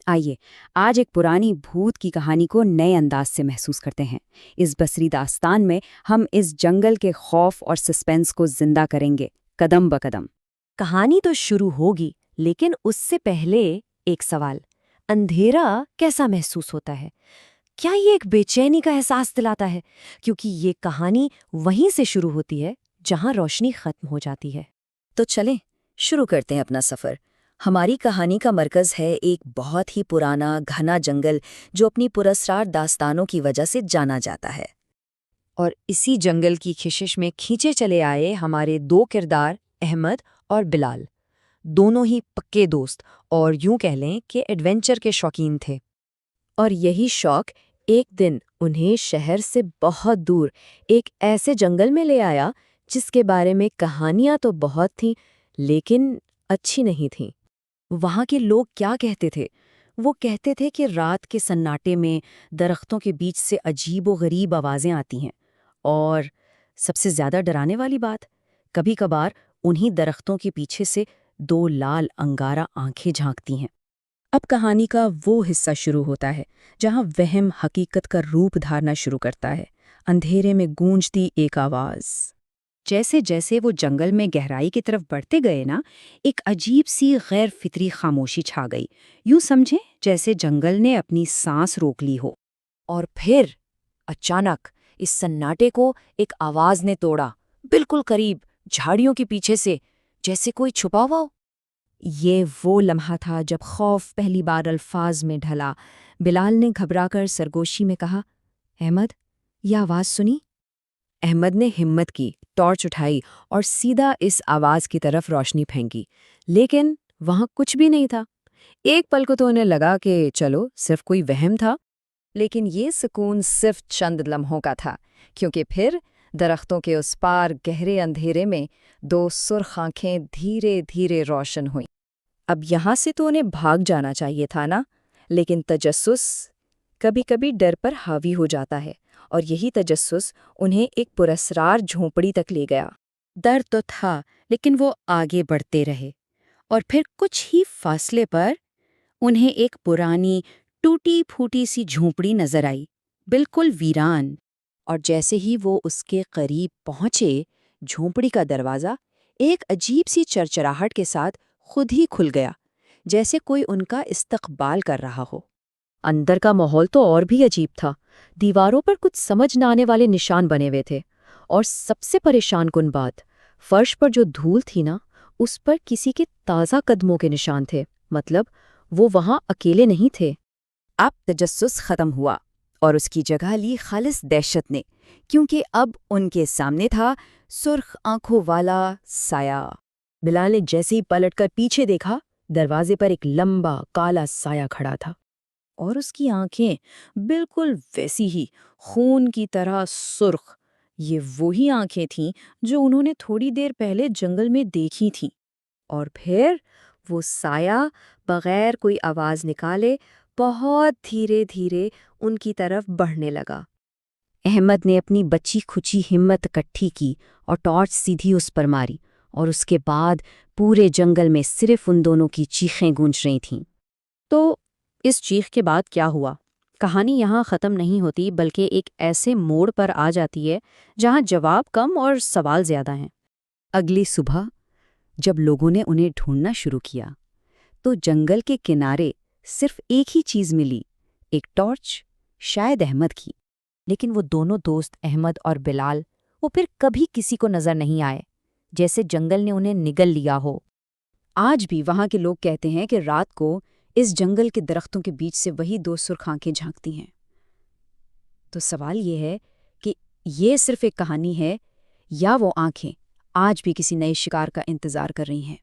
आइए आज एक पुरानी भूत की कहानी को नए अंदाज से महसूस करते हैं। इस बसरी दास्तान में हम इस जंगल के खौफ और सस्पेंस को जिंदा करेंगे, कदम ब कदम। कहानी तो शुरू होगी, लेकिन उससे पहले एक सवाल। अंधेरा कैसा महसूस होता है? क्या ये एक बेचैनी का एहसास दिलाता है? क्योंकि ये कहानी वहीं से शुरू होती है जहां रोशनी खत्म हो जाती है। तो चलें शुरू करते हैं अपना सफ़र। हमारी कहानी का मरकज़ है एक बहुत ही पुराना घना जंगल जो अपनी पुरस्कार दास्तानों की वजह से जाना जाता है। और इसी जंगल की खिशिश में खींचे चले आए हमारे दो किरदार, अहमद और बिलाल। दोनों ही पक्के दोस्त और यूं कह लें कि एडवेंचर के शौकीन थे। और यही शौक एक दिन उन्हें शहर से बहुत दूर एक ऐसे जंगल में ले आया जिसके बारे में कहानियां तो बहुत थीं, लेकिन अच्छी नहीं थीं। वहाँ के लोग क्या कहते थे? वो कहते थे कि रात के सन्नाटे में दरख्तों के बीच से अजीब व गरीब आवाज़ें आती हैं। और सबसे ज़्यादा डराने वाली बात, कभी कभार उन्हीं दरख्तों के पीछे से दो लाल अंगारा आंखें झांकती हैं। अब कहानी का वो हिस्सा शुरू होता है जहां वहम हकीकत का रूप धारना शुरू करता है। अंधेरे में गूंजती एक आवाज़। जैसे जैसे वो जंगल में गहराई की तरफ बढ़ते गए ना, एक अजीब सी गैर फितरी खामोशी छा गई। यूं समझे जैसे जंगल ने अपनी सांस रोक ली हो। और फिर अचानक इस सन्नाटे को एक आवाज़ ने तोड़ा, बिल्कुल करीब, झाड़ियों के पीछे से, जैसे कोई छुपा हुआ हो। ये वो लम्हा था जब खौफ पहली बार अल्फाज में ढला। बिलाल ने घबराकर सरगोशी में कहा, अहमद, यह आवाज़ सुनी? अहमद ने हिम्मत की, टॉर्च उठाई और सीधा इस आवाज की तरफ रोशनी फेंकी। लेकिन वहां कुछ भी नहीं था। एक पल को तो उन्हें लगा कि चलो सिर्फ कोई वहम था, लेकिन ये सुकून सिर्फ चंद लम्हों का था, क्योंकि फिर दरख्तों के उस पार गहरे अंधेरे में दो सुर्ख आंखें धीरे धीरे रोशन हुईं। अब यहां से तो उन्हें भाग जाना चाहिए था ना, लेकिन तजस्सुस कभी कभी डर पर हावी हो जाता है, और यही तजस्सुस उन्हें एक पुरस्कार झोंपड़ी तक ले गया। डर तो था, लेकिन वो आगे बढ़ते रहे। और फिर कुछ ही फासले पर उन्हें एक पुरानी टूटी फूटी सी झोंपड़ी नजर आई, बिल्कुल वीरान। और जैसे ही वो उसके करीब पहुंचे, झोंपड़ी का दरवाज़ा एक अजीब सी चरचराहट के साथ खुद ही खुल गया, जैसे कोई उनका इस्तकबाल कर रहा हो। अंदर का माहौल तो और भी अजीब था। दीवारों पर कुछ समझ न आने वाले निशान बने हुए थे, और सबसे परेशान कुन बात, फर्श पर जो धूल थी ना, उस पर किसी के ताज़ा कदमों के निशान थे। मतलब वो वहां अकेले नहीं थे। अब तजस्सुस खत्म हुआ और उसकी जगह ली खालिस दहशत ने, क्योंकि अब उनके सामने था सुर्ख आंखों वाला साया। बिलाल ने जैसे ही पलटकर पीछे देखा, दरवाजे पर एक लंबा काला साया खड़ा था, और उसकी आंखें बिल्कुल वैसी ही खून की तरह सुर्ख। ये वही आंखें थीं जो उन्होंने थोड़ी देर पहले जंगल में देखी थीं। और फिर वो साया बगैर कोई आवाज निकाले बहुत धीरे धीरे उनकी तरफ बढ़ने लगा। अहमद ने अपनी बची खुची हिम्मत इकट्ठी की और टॉर्च सीधी उस पर मारी, और उसके बाद पूरे जंगल में सिर्फ उन दोनों की चीखें गूंज रही थीं। तो इस चीख के बाद क्या हुआ? कहानी यहाँ ख़त्म नहीं होती, बल्कि एक ऐसे मोड़ पर आ जाती है जहाँ जवाब कम और सवाल ज़्यादा हैं। अगली सुबह जब लोगों ने उन्हें ढूंढना शुरू किया, तो जंगल के किनारे सिर्फ एक ही चीज़ मिली, एक टॉर्च, शायद अहमद की। लेकिन वो दोनों दोस्त, अहमद और बिलाल, वो फिर कभी किसी को नज़र नहीं आए, जैसे जंगल ने उन्हें निगल लिया हो। आज भी वहाँ के लोग कहते हैं कि रात को इस जंगल के दरख्तों के बीच से वही दो सुर्ख आंखें झांकती हैं। तो सवाल ये है कि ये सिर्फ एक कहानी है, या वो आंखें आज भी किसी नए शिकार का इंतज़ार कर रही हैं।